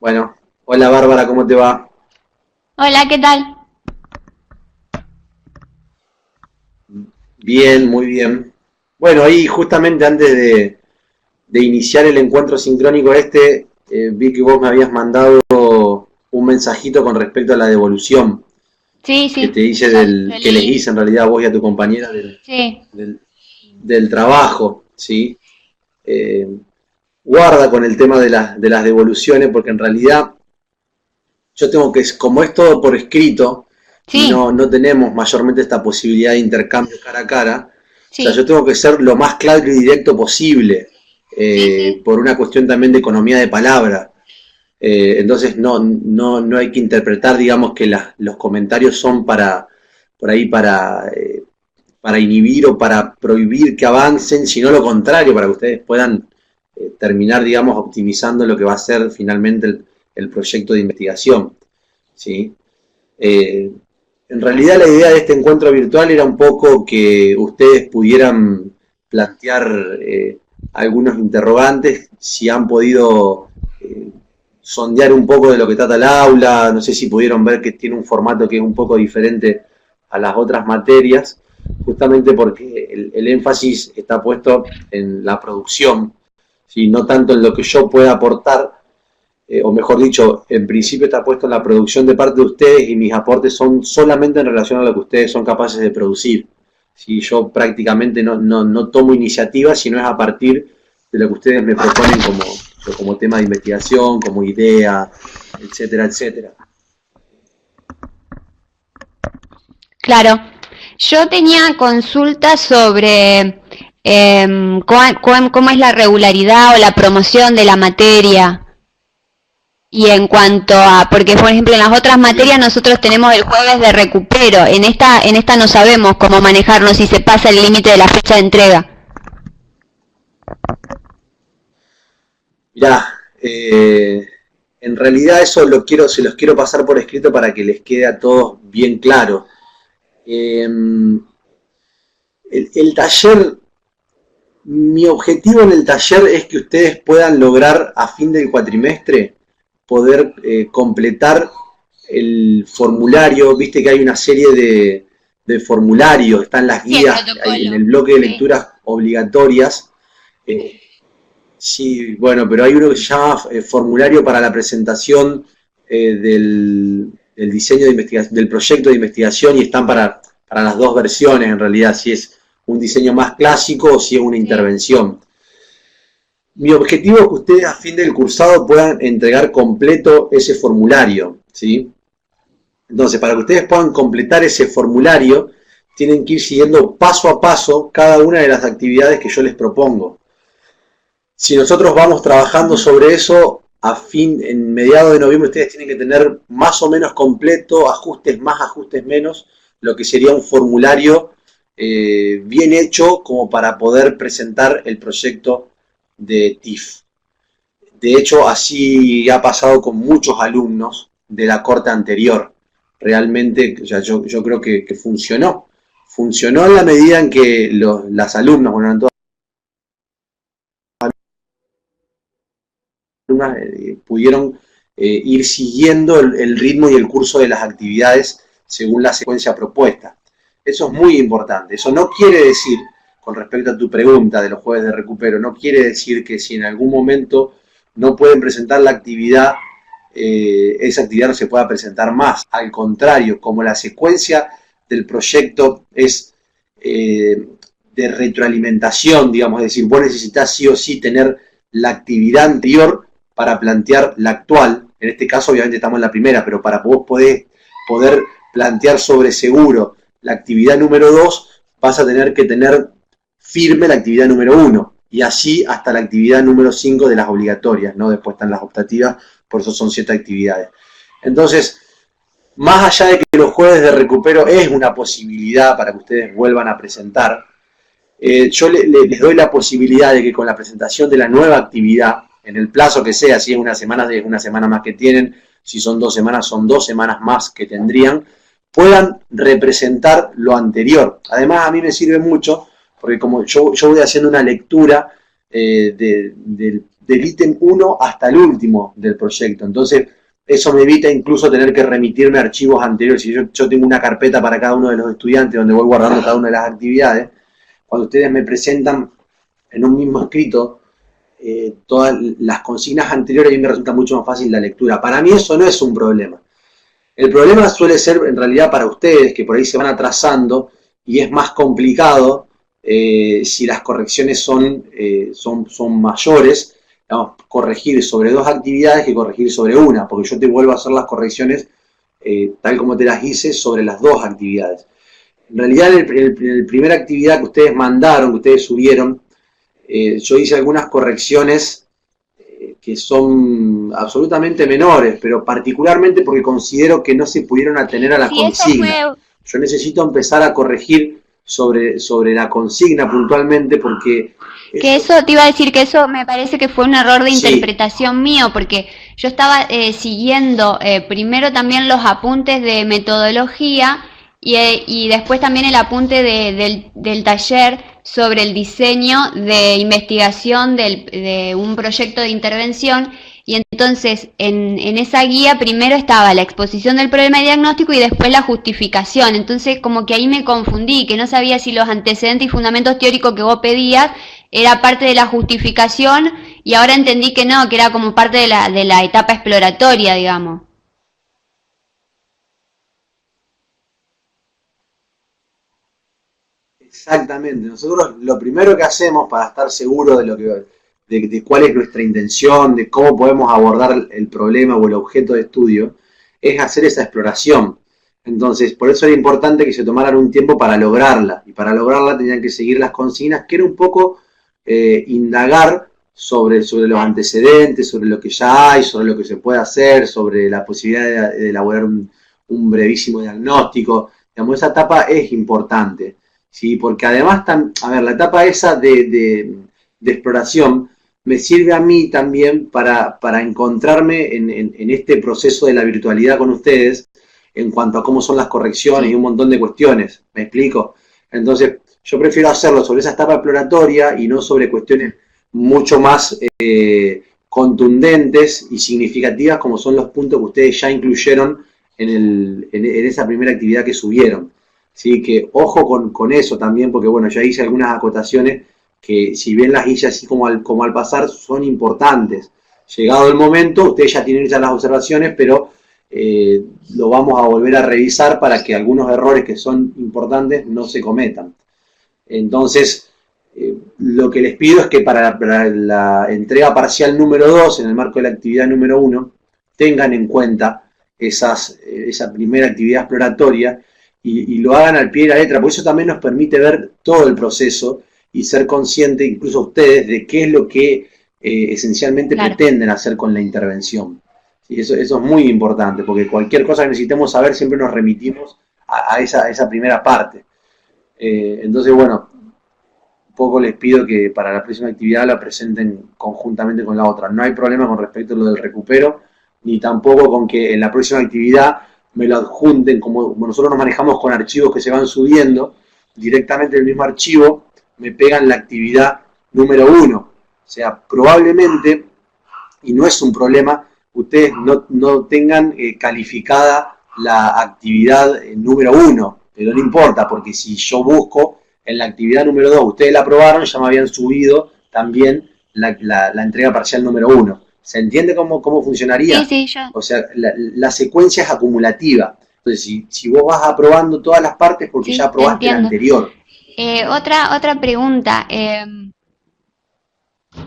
Bueno, hola Bárbara, ¿cómo te va? Hola, ¿qué tal? Bien, muy bien. Bueno, ahí justamente antes de iniciar el encuentro sincrónico vi que vos me habías mandado un mensajito con respecto a la devolución Sí, que te sí, hice ya lo que les leí. hice en realidad a vos y a tu compañera Sí, del, del trabajo, ¿sí? Eh, Guarda con el tema de las devoluciones porque en realidad yo tengo que, como es todo por escrito y sí, no tenemos mayormente esta posibilidad de intercambio cara a cara, o sea, yo sí, tengo que ser lo más claro y directo posible, sí, sí. por una cuestión también de economía de palabra. Entonces no hay que interpretar, digamos, que los comentarios son por ahí para inhibir o para prohibir que avancen, sino lo contrario, para que ustedes puedan terminar, digamos, optimizando lo que va a ser finalmente el proyecto de investigación. ¿Sí? Eh, en realidad la idea de este encuentro virtual era un poco que ustedes pudieran plantear algunos interrogantes, si han podido sondear un poco de lo que trata el aula, no sé si pudieron ver que tiene un formato que es un poco diferente a las otras materias, justamente porque el énfasis está puesto en la producción, ¿sí? No tanto en lo que yo pueda aportar, o mejor dicho, en principio está puesto en la producción de parte de ustedes y mis aportes son solamente en relación a lo que ustedes son capaces de producir. Si yo prácticamente no tomo iniciativa, sino es a partir de lo que ustedes me proponen como tema de investigación, como idea, etcétera, etcétera. Claro. Yo tenía consultas sobre cómo es la regularidad o la promoción de la materia. Y en cuanto a, porque por ejemplo en las otras materias Bien. nosotros tenemos el jueves de recupero, en esta no sabemos cómo manejarnos si se pasa el límite de la fecha de entrega. Mirá, en realidad se los quiero pasar por escrito para que les quede a todos bien claro. El taller, mi objetivo en el taller es que ustedes puedan lograr a fin del cuatrimestre poder completar el formulario. Viste que hay una serie de formularios, están las Sí, el guías en el protocolo. bloque de Sí. lecturas obligatorias. Eh, sí, bueno, pero hay uno que se llama formulario para la presentación del diseño de investigación, del proyecto de investigación, y están para las dos versiones en realidad, si es un diseño más clásico o si es una Sí. intervención. Mi objetivo es que ustedes a fin del cursado puedan entregar completo ese formulario, ¿sí? Entonces, para que ustedes puedan completar ese formulario, tienen que ir siguiendo paso a paso cada una de las actividades que yo les propongo. Si nosotros vamos trabajando sobre eso, en mediados de noviembre ustedes tienen que tener más o menos completo, ajustes más, ajustes menos, lo que sería un formulario bien hecho como para poder presentar el proyecto de TIF. De hecho, así ha pasado con muchos alumnos de la corte anterior. Realmente, o sea, yo creo que funcionó. Funcionó en la medida en que las alumnas, bueno, en todas las alumnas pudieron ir siguiendo el ritmo y el curso de las actividades según la secuencia propuesta. Eso es muy importante. Eso no quiere decir, con respecto a tu pregunta de los jueves de recupero, no quiere decir que si en algún momento no pueden presentar la actividad, esa actividad no se pueda presentar más. Al contrario, como la secuencia del proyecto es de retroalimentación, digamos, es decir, vos necesitas sí o sí tener la actividad anterior para plantear la actual. En este caso, obviamente, estamos en la primera, pero para vos poder plantear sobre seguro la actividad número 2, vas a tener que tener firme la actividad número 1. Y así hasta la actividad número 5 de las obligatorias, ¿no? Después están las optativas, por eso son 7 actividades. Entonces, más allá de que los jueves de recupero es una posibilidad para que ustedes vuelvan a presentar, yo les doy la posibilidad de que con la presentación de la nueva actividad, en el plazo que sea, si es una semana más que tienen, si son 2 semanas, son 2 semanas más que tendrían, puedan representar lo anterior. Además, a mí me sirve mucho, porque como yo voy haciendo una lectura del ítem 1 hasta el último del proyecto. Entonces, eso me evita incluso tener que remitirme a archivos anteriores. Si yo tengo una carpeta para cada uno de los estudiantes donde voy guardando cada una de las actividades, cuando ustedes me presentan en un mismo escrito todas las consignas anteriores, a mí me resulta mucho más fácil la lectura. Para mí eso no es un problema. El problema suele ser en realidad para ustedes, que por ahí se van atrasando y es más complicado si las correcciones son mayores, digamos, corregir sobre 2 actividades que corregir sobre una, porque yo te vuelvo a hacer las correcciones tal como te las hice sobre las 2 actividades. En realidad, en la primera actividad que ustedes mandaron, que ustedes subieron, yo hice algunas correcciones que son absolutamente menores, pero particularmente porque considero que no se pudieron atener a la consigna. Yo necesito empezar a corregir sobre la consigna puntualmente porque... Que eso te iba a decir que eso me parece que fue un error de interpretación mío, porque yo estaba siguiendo primero también los apuntes de metodología y después también el apunte del taller sobre el diseño de investigación de un proyecto de intervención. Y entonces en esa guía primero estaba la exposición del problema y diagnóstico y después la justificación. Entonces como que ahí me confundí, que no sabía si los antecedentes y fundamentos teóricos que vos pedías era parte de la justificación y ahora entendí que no, que era como parte de la etapa exploratoria, digamos. Exactamente. Nosotros lo primero que hacemos para estar seguros de cuál es nuestra intención, de cómo podemos abordar el problema o el objeto de estudio, es hacer esa exploración. Entonces, por eso era importante que se tomaran un tiempo para lograrla. Y para lograrla tenían que seguir las consignas, que era un poco indagar sobre los antecedentes, sobre lo que ya hay, sobre lo que se puede hacer, sobre la posibilidad de elaborar un brevísimo diagnóstico. Digamos, esa etapa es importante, ¿sí? Porque además, la etapa esa de exploración me sirve a mí también para encontrarme en este proceso de la virtualidad con ustedes en cuanto a cómo son las correcciones y un montón de cuestiones. ¿Me explico? Entonces, yo prefiero hacerlo sobre esa etapa exploratoria y no sobre cuestiones mucho más contundentes y significativas como son los puntos que ustedes ya incluyeron en esa primera actividad que subieron. ¿Sí? Que ojo con eso también, porque bueno, ya hice algunas acotaciones que si bien las hice así como al pasar, son importantes. Llegado el momento, ustedes ya tienen hechas las observaciones, pero lo vamos a volver a revisar para que algunos errores que son importantes no se cometan. Entonces, lo que les pido es que para la entrega parcial número 2, en el marco de la actividad número 1, tengan en cuenta esa primera actividad exploratoria y lo hagan al pie de la letra, porque eso también nos permite ver todo el proceso y ser conscientes, incluso ustedes, de qué es lo que esencialmente pretenden hacer con la intervención. ¿Sí? Eso es muy importante, porque cualquier cosa que necesitemos saber siempre nos remitimos a esa primera parte. Entonces, bueno, un poco les pido que para la próxima actividad la presenten conjuntamente con la otra. No hay problema con respecto a lo del recupero, ni tampoco con que en la próxima actividad me lo adjunten, como nosotros nos manejamos con archivos que se van subiendo, directamente el mismo archivo me pegan la actividad número 1. O sea, probablemente, y no es un problema, ustedes no tengan calificada la actividad número 1, pero no importa, porque si yo busco en la actividad número 2, ustedes la aprobaron, ya me habían subido también la entrega parcial número 1. ¿Se entiende cómo funcionaría? Sí, yo. O sea, la secuencia es acumulativa. Entonces, si vos vas aprobando todas las partes, porque ya aprobaste la anterior. Otra pregunta.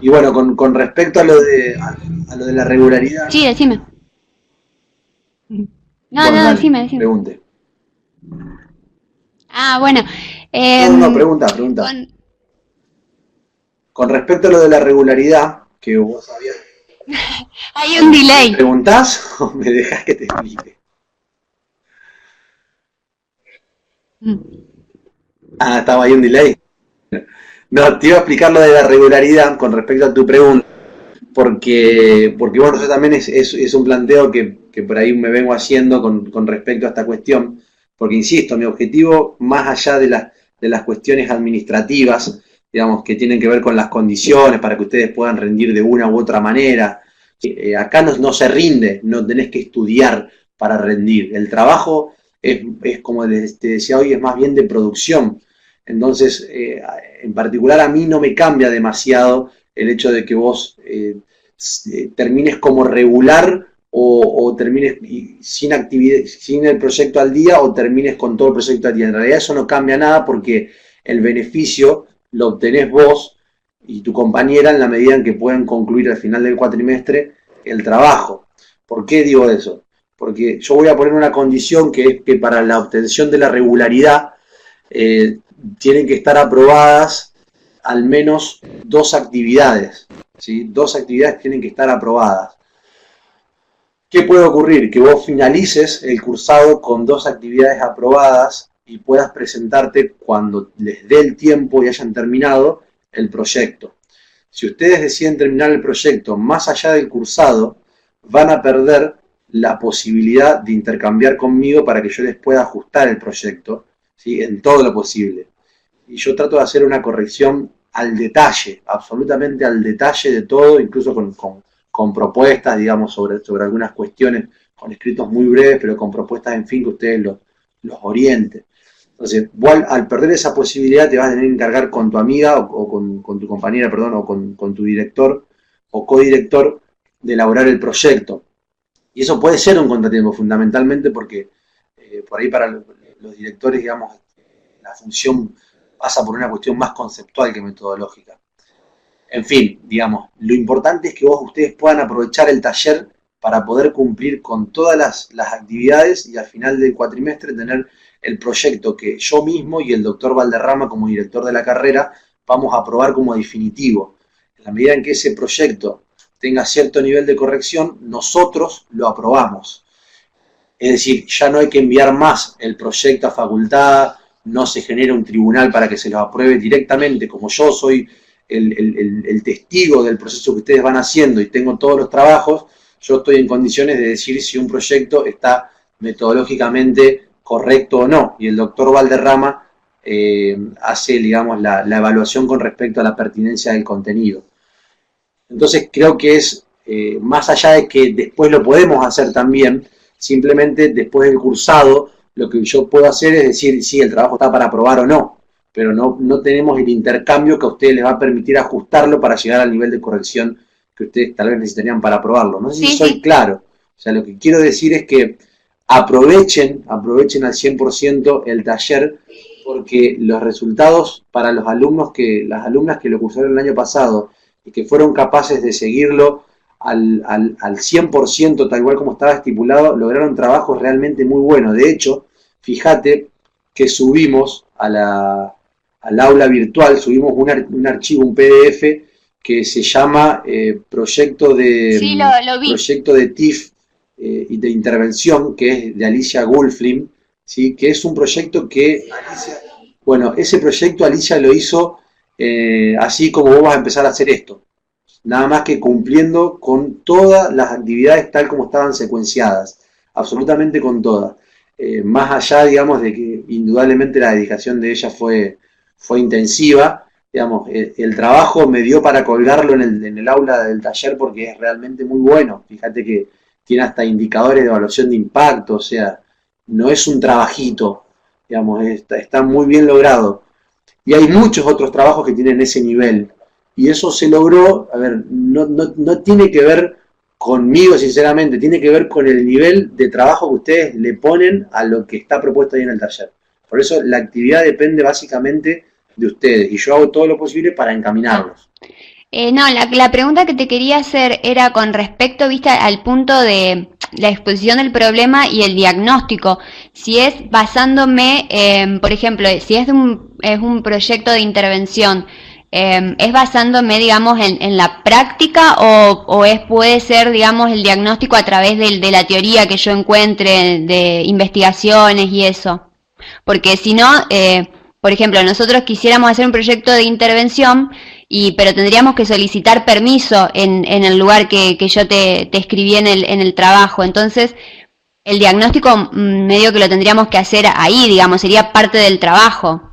Y bueno, con respecto a lo de la regularidad... Sí, decime. No, decime. Pregunte. Ah, bueno. No, pregunta. Con respecto a lo de la regularidad, que vos sabías... Hay un delay. ¿Me preguntás o me dejás que te explique? Estaba ahí un delay. No, te iba a explicar lo de la regularidad con respecto a tu pregunta, porque bueno, eso también es un planteo que por ahí me vengo haciendo con respecto a esta cuestión, porque insisto, mi objetivo, más allá de las cuestiones administrativas, digamos, que tienen que ver con las condiciones para que ustedes puedan rendir de una u otra manera. Acá no se rinde, no tenés que estudiar para rendir. El trabajo es como te decía hoy, es más bien de producción. Entonces, en particular a mí no me cambia demasiado el hecho de que vos termines como regular o termines sin actividad, sin el proyecto al día, o termines con todo el proyecto al día. En realidad eso no cambia nada, porque el beneficio lo obtenés vos y tu compañera en la medida en que puedan concluir al final del cuatrimestre el trabajo. ¿Por qué digo eso? Porque yo voy a poner una condición, que es que para la obtención de la regularidad tienen que estar aprobadas al menos 2 actividades, ¿sí? 2 actividades tienen que estar aprobadas. ¿Qué puede ocurrir? Que vos finalices el cursado con 2 actividades aprobadas y puedas presentarte cuando les dé el tiempo y hayan terminado el proyecto. Si ustedes deciden terminar el proyecto más allá del cursado, van a perder la posibilidad de intercambiar conmigo para que yo les pueda ajustar el proyecto, ¿sí? En todo lo posible. Y yo trato de hacer una corrección al detalle, absolutamente al detalle de todo, incluso con propuestas, digamos, sobre algunas cuestiones, con escritos muy breves, pero con propuestas, en fin, que ustedes los orienten. Entonces, vos al perder esa posibilidad te vas a tener que encargar con tu amiga o con tu compañera, perdón, o con tu director o codirector de elaborar el proyecto. Y eso puede ser un contratiempo, fundamentalmente porque por ahí para los directores, digamos, la función pasa por una cuestión más conceptual que metodológica. En fin, digamos, lo importante es que ustedes puedan aprovechar el taller para poder cumplir con todas las actividades y al final del cuatrimestre tener el proyecto que yo mismo y el doctor Valderrama, como director de la carrera, vamos a aprobar como definitivo. En la medida en que ese proyecto tenga cierto nivel de corrección, nosotros lo aprobamos. Es decir, ya no hay que enviar más el proyecto a facultad, no se genera un tribunal para que se lo apruebe directamente. Como yo soy el testigo del proceso que ustedes van haciendo y tengo todos los trabajos, yo estoy en condiciones de decir si un proyecto está metodológicamente correcto o no, y el doctor Valderrama hace, digamos, la evaluación con respecto a la pertinencia del contenido. Entonces creo que es, más allá de que después lo podemos hacer también, simplemente después del cursado, lo que yo puedo hacer es decir si el trabajo está para aprobar o no, pero no tenemos el intercambio que a ustedes les va a permitir ajustarlo para llegar al nivel de corrección que ustedes tal vez necesitarían para aprobarlo. No sé si soy claro. O sea, lo que quiero decir es que aprovechen al 100% el taller, porque los resultados para los alumnos las alumnas que lo cursaron el año pasado y que fueron capaces de seguirlo al 100%, tal cual como estaba estipulado, lograron trabajos realmente muy buenos. De hecho, fíjate que subimos al aula virtual, subimos un archivo, un PDF, que se llama proyecto de TIF y de intervención, que es de Alicia Gulflin, ¿sí? Que es un proyecto que ese proyecto Alicia lo hizo así como vos vas a empezar a hacer esto, nada más que cumpliendo con todas las actividades tal como estaban secuenciadas, absolutamente con todas. Más allá, digamos, de que indudablemente la dedicación de ella fue intensiva, digamos, el trabajo me dio para colgarlo en el aula del taller porque es realmente muy bueno. Fíjate que tiene hasta indicadores de evaluación de impacto, o sea, no es un trabajito, digamos, está muy bien logrado. Y hay muchos otros trabajos que tienen ese nivel. Y eso se logró, a ver, no tiene que ver conmigo, sinceramente, tiene que ver con el nivel de trabajo que ustedes le ponen a lo que está propuesto ahí en el taller. Por eso la actividad depende básicamente de ustedes y yo hago todo lo posible para encaminarlos. La pregunta que te quería hacer era con respecto, viste, al punto de la exposición del problema y el diagnóstico. Si es basándome, por ejemplo, si es un proyecto de intervención, ¿es basándome, digamos, en la práctica o puede ser, digamos, el diagnóstico a través de la teoría que yo encuentre, de investigaciones y eso? Porque si no, por ejemplo, nosotros quisiéramos hacer un proyecto de intervención, pero tendríamos que solicitar permiso en el lugar que yo te escribí en el trabajo. Entonces, el diagnóstico medio que lo tendríamos que hacer ahí, digamos, sería parte del trabajo.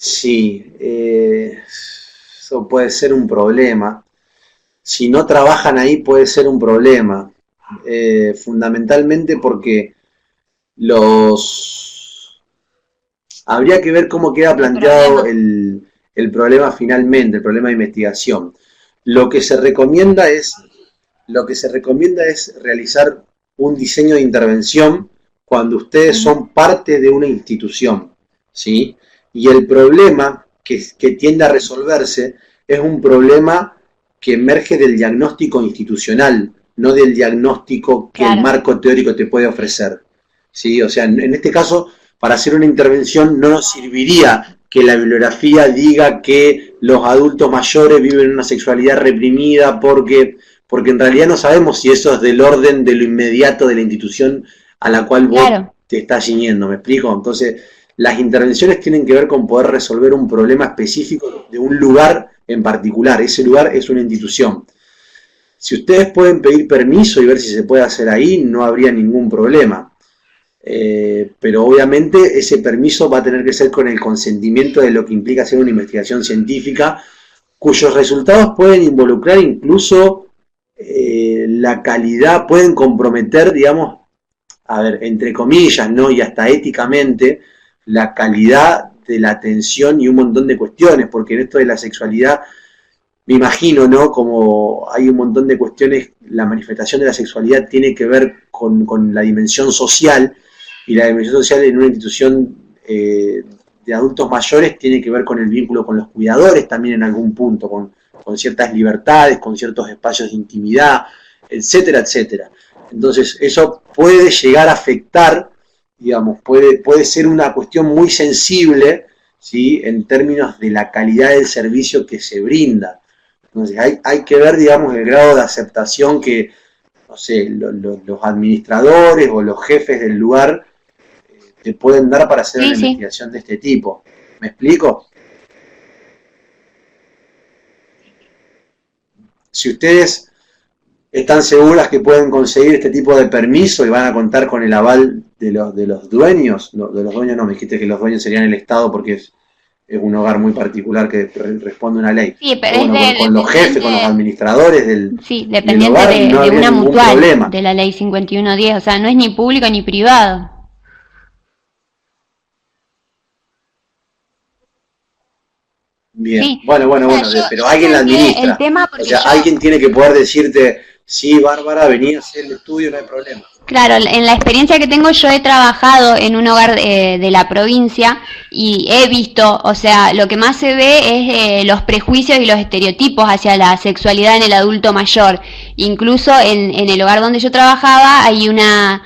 Sí, eso puede ser un problema. Si no trabajan ahí puede ser un problema. Fundamentalmente porque los... Habría que ver cómo queda planteado el problema finalmente, el problema de investigación. Lo que se recomienda es, lo que se recomienda es realizar un diseño de intervención cuando ustedes son parte de una institución, ¿sí? Y el problema que tiende a resolverse es un problema que emerge del diagnóstico institucional, no del diagnóstico que el marco teórico te puede ofrecer, ¿sí? O sea, en este caso, para hacer una intervención no nos serviría que la bibliografía diga que los adultos mayores viven una sexualidad reprimida porque en realidad no sabemos si eso es del orden de lo inmediato de la institución a la cual vos te estás ciñendo, ¿me explico? Entonces, las intervenciones tienen que ver con poder resolver un problema específico de un lugar en particular. Ese lugar es una institución. Si ustedes pueden pedir permiso y ver si se puede hacer ahí, no habría ningún problema. Pero obviamente ese permiso va a tener que ser con el consentimiento de lo que implica hacer una investigación científica, cuyos resultados pueden involucrar incluso la calidad, pueden comprometer, digamos, a ver, entre comillas, ¿no? Y hasta éticamente, la calidad de la atención y un montón de cuestiones, porque en esto de la sexualidad, me imagino, ¿no? Como hay un montón de cuestiones, la manifestación de la sexualidad tiene que ver con la dimensión social, y la dimensión social en una institución de adultos mayores tiene que ver con el vínculo con los cuidadores también en algún punto, con ciertas libertades, con ciertos espacios de intimidad, etcétera, etcétera. Entonces, eso puede llegar a afectar, digamos, puede ser una cuestión muy sensible, ¿sí? En términos de la calidad del servicio que se brinda. Entonces, hay que ver, digamos, el grado de aceptación que, no sé, los administradores o los jefes del lugar te pueden dar para hacer una investigación de este tipo. ¿Me explico? Si ustedes están seguras que pueden conseguir este tipo de permiso y van a contar con el aval de los dueños, de los dueños no, me dijiste que los dueños serían el Estado porque es un hogar muy particular que responde a una ley. Sí, pero bueno, con los jefes, con los administradores del dependiente hogar, de una mutual problema. De la ley 5110, o sea, no es ni público ni privado. Bien, sí. Bueno, pero alguien la administra. El tema o sea, alguien tiene que poder decirte, sí, Bárbara, vení a hacer el estudio, no hay problema. Claro, en la experiencia que tengo yo he trabajado en un hogar de la provincia y he visto, o sea, lo que más se ve es los prejuicios y los estereotipos hacia la sexualidad en el adulto mayor. Incluso en el hogar donde yo trabajaba hay una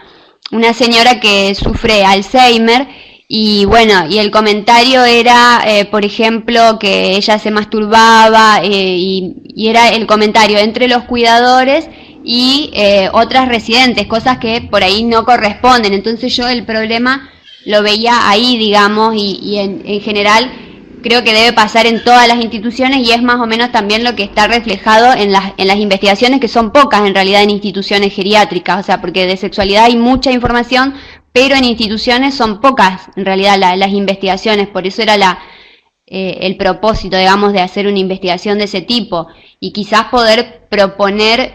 señora que sufre Alzheimer. Y bueno, y el comentario era, por ejemplo, que ella se masturbaba y era el comentario entre los cuidadores y otras residentes, cosas que por ahí no corresponden. Entonces yo el problema lo veía ahí, digamos, y en general creo que debe pasar en todas las instituciones y es más o menos también lo que está reflejado en las investigaciones, que son pocas en realidad en instituciones geriátricas, o sea, porque de sexualidad hay mucha información, pero en instituciones son pocas, en realidad, las investigaciones. Por eso era el propósito, digamos, de hacer una investigación de ese tipo. Y quizás poder proponer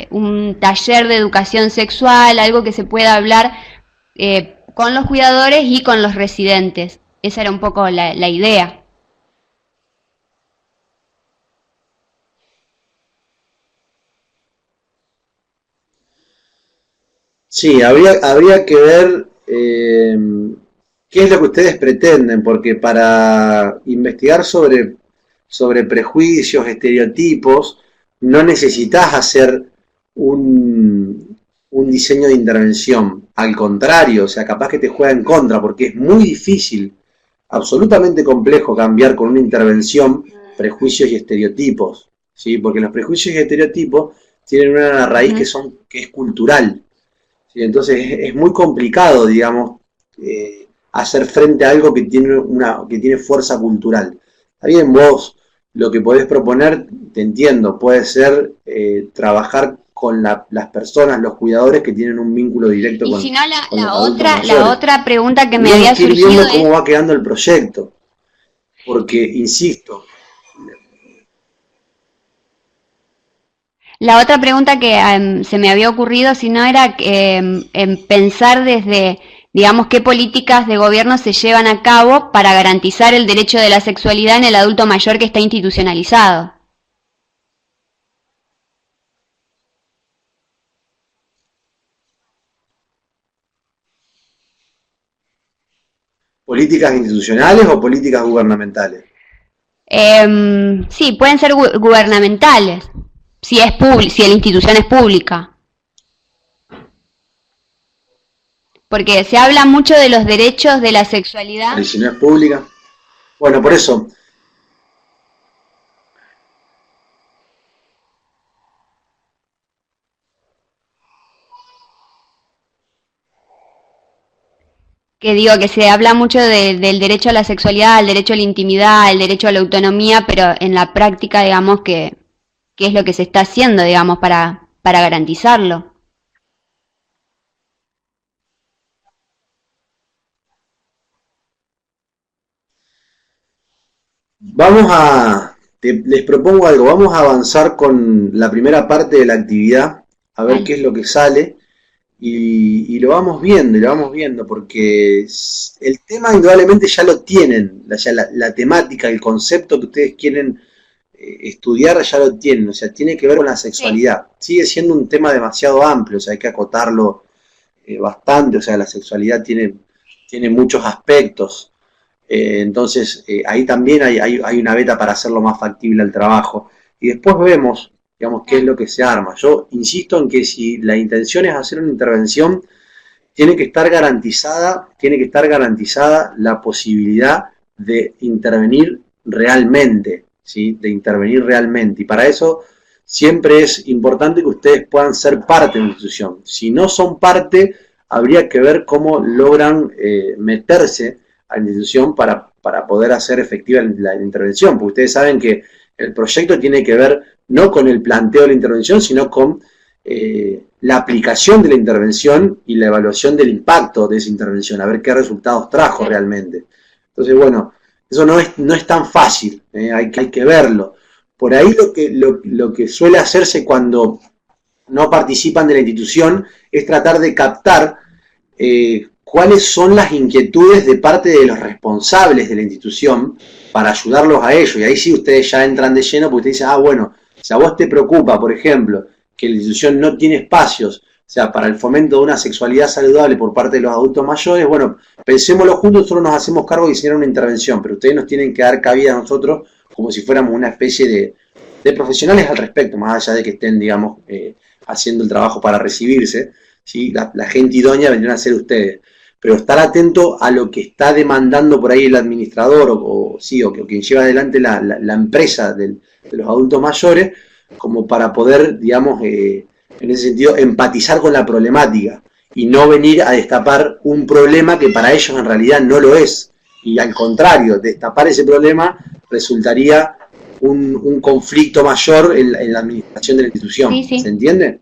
un taller de educación sexual, algo que se pueda hablar con los cuidadores y con los residentes. Esa era un poco la idea. Sí, habría que ver qué es lo que ustedes pretenden, porque para investigar sobre prejuicios, estereotipos, no necesitas hacer un diseño de intervención. Al contrario, o sea, capaz que te juega en contra, porque es muy difícil, absolutamente complejo cambiar con una intervención prejuicios y estereotipos, ¿sí? Porque los prejuicios y estereotipos tienen una raíz que es cultural. ¿Sí? Entonces es muy complicado, digamos, hacer frente a algo que tiene fuerza cultural. Está bien, vos lo que podés proponer, te entiendo, puede ser trabajar con las personas, los cuidadores que tienen un vínculo directo con los adultos mayores. La otra pregunta que me había surgido viendo cómo va quedando el proyecto. porque, insisto, La otra pregunta que se me había ocurrido, si no, era en pensar desde, digamos, qué políticas de gobierno se llevan a cabo para garantizar el derecho de la sexualidad en el adulto mayor que está institucionalizado. políticas institucionales o políticas gubernamentales. Sí, pueden ser gubernamentales, si la institución es pública. Porque se habla mucho de los derechos de la sexualidad. Y si no es pública, bueno, por eso, Que digo que se habla mucho del derecho a la sexualidad, al derecho a la intimidad, al derecho a la autonomía, pero en la práctica, digamos, que qué es lo que se está haciendo, digamos, para garantizarlo. les propongo algo, vamos a avanzar con la primera parte de la actividad, a ver Dale. qué es lo que sale, y lo vamos viendo, porque el tema indudablemente ya lo tienen, la temática, el concepto que ustedes quieren estudiar ya lo tienen, o sea, tiene que ver con la Sí. sexualidad. Sigue siendo un tema demasiado amplio, o sea, hay que acotarlo bastante, o sea, la sexualidad tiene muchos aspectos. Entonces, ahí también hay una beta para hacerlo más factible al trabajo. Y después vemos, digamos, qué es Dale. lo que se arma. Yo insisto en que si la intención es hacer una intervención, tiene que estar garantizada la posibilidad de intervenir realmente, ¿sí? De intervenir realmente. Y para eso siempre es importante que ustedes puedan ser parte de la institución. Si no son parte, habría que ver cómo logran meterse a la institución para poder hacer efectiva la intervención, porque ustedes saben que el proyecto tiene que ver no con el planteo de la intervención, sino con la aplicación de la intervención y la evaluación del impacto de esa intervención, a ver qué resultados trajo Claro. realmente. Entonces, bueno, eso no es tan fácil, hay que verlo. Por ahí lo que suele hacerse cuando no participan de la institución es tratar de captar cuáles son las inquietudes de parte de los responsables de la institución para ayudarlos a ellos. Y ahí sí ustedes ya entran de lleno porque ustedes dicen, bueno, si a vos te preocupa, por ejemplo, que la institución no tiene espacios, o sea, para el fomento de una sexualidad saludable por parte de los adultos mayores, bueno, pensémoslo juntos, nosotros nos hacemos cargo de diseñar una intervención, pero ustedes nos tienen que dar cabida a nosotros como si fuéramos una especie de profesionales al respecto, más allá de que estén, digamos, haciendo el trabajo para recibirse, ¿sí? La gente idónea vendrían a ser ustedes. Pero estar atento a lo que está demandando por ahí el administrador o quien lleva adelante la empresa de los adultos mayores, como para poder, digamos, en ese sentido, empatizar con la problemática y no venir a destapar un problema que para ellos en realidad no lo es. Y al contrario, destapar ese problema resultaría un conflicto mayor en la administración de la Sí, institución. ¿Se sí. entiende?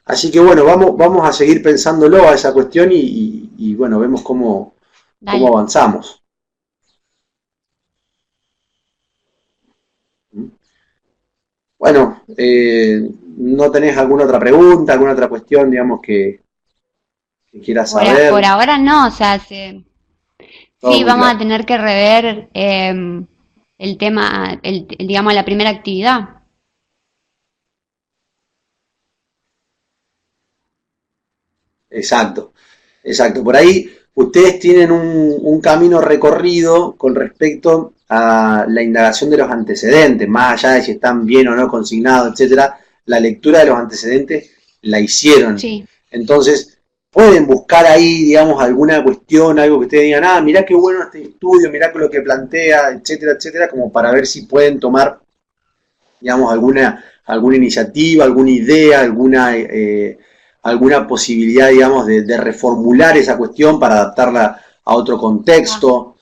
Así que bueno, vamos a seguir pensándolo a esa cuestión y bueno, vemos cómo Dale. avanzamos. Bueno, ¿no tenés alguna otra pregunta, alguna otra cuestión, digamos, que quieras Por saber? ahora no, o sea, Todo sí, muy vamos a claro. tener que rever el tema, digamos, la primera actividad. Exacto, exacto. Por ahí ustedes tienen un camino recorrido con respecto a la indagación de los antecedentes, más allá de si están bien o no consignados, etcétera. La lectura de los antecedentes la hicieron. Sí. Entonces, pueden buscar ahí, digamos, alguna cuestión, algo que ustedes digan, mirá qué bueno este estudio, mirá lo que plantea, etcétera, etcétera, como para ver si pueden tomar, digamos, alguna iniciativa, alguna idea, alguna posibilidad, digamos, de reformular esa cuestión para adaptarla a otro Ah, contexto.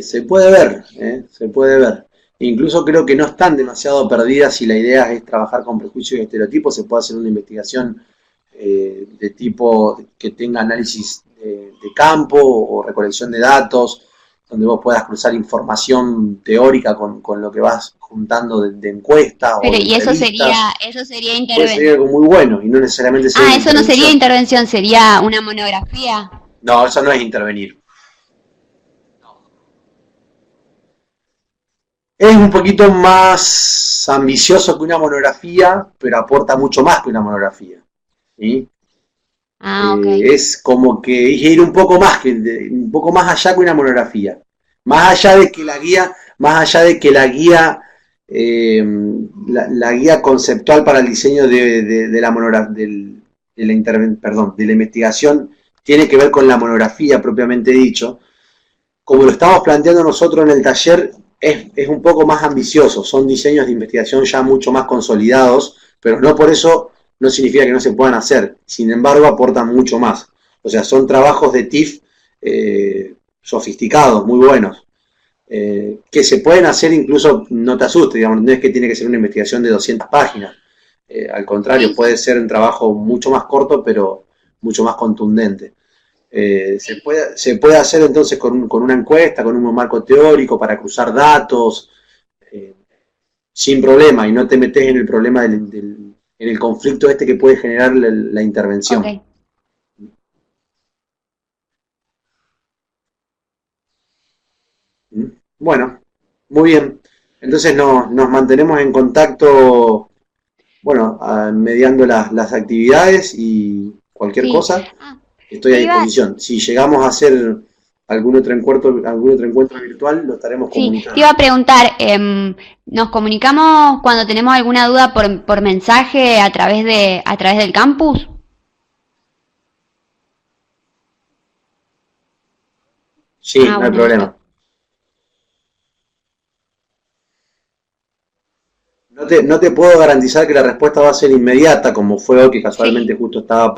Se puede ver, se puede ver. Incluso creo que no están demasiado perdidas si la idea es trabajar con prejuicios y estereotipos, se puede hacer una investigación de tipo que tenga análisis de campo o recolección de datos, donde vos puedas cruzar información teórica con lo que vas juntando de encuestas o Pero, de y entrevistas. eso sería Puede ser intervención. algo muy bueno y no necesariamente ser Ah, una eso no sería intervención. intervención, sería una monografía. No, eso no es intervenir. Es un poquito más ambicioso que una monografía, pero aporta mucho más que una monografía. ¿Sí? Ah, ok. Es como que ir un poco más un poco más allá que una monografía. Más allá de que la guía, más allá de que la guía, la guía conceptual para el diseño de la monografía, de la investigación, tiene que ver con la monografía propiamente dicho. Como lo estamos planteando nosotros en el taller, es un poco más ambicioso, son diseños de investigación ya mucho más consolidados, pero no por eso no significa que no se puedan hacer, sin embargo aportan mucho más. O sea, son trabajos de TIF sofisticados, muy buenos, que se pueden hacer incluso, no te asustes, digamos, no es que tiene que ser una investigación de 200 páginas, al contrario, Sí, puede sí. ser un trabajo mucho más corto, pero mucho más contundente. Se puede hacer entonces con una encuesta, con un marco teórico para cruzar datos, eh, sin problema, y no te metes en el problema en el conflicto este que puede generar la intervención. Ok. ¿Mm? Bueno, muy bien. Entonces nos mantenemos en contacto, bueno, mediando las actividades y cualquier Sí. cosa, Ah, estoy a te iba, disposición. Si llegamos a hacer algún otro encuentro virtual, lo estaremos sí, te iba comunicando. a preguntar, ¿nos comunicamos cuando tenemos alguna duda por mensaje a través del campus? Sí, Ah, no hay bueno, listo. problema. No te puedo garantizar que la respuesta va a ser inmediata, como fue hoy, que casualmente Sí, justo estaba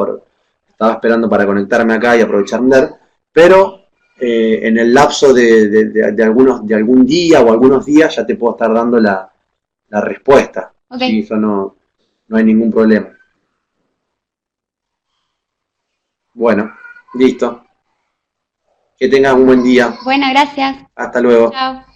esperando para conectarme acá y aprovechar de ver, pero en el lapso de algún día o algunos días ya te puedo estar dando la respuesta. ok. Sí, eso no hay ningún problema. Bueno, listo. Que tengas un buen día. Bueno, gracias. Hasta luego. Chao.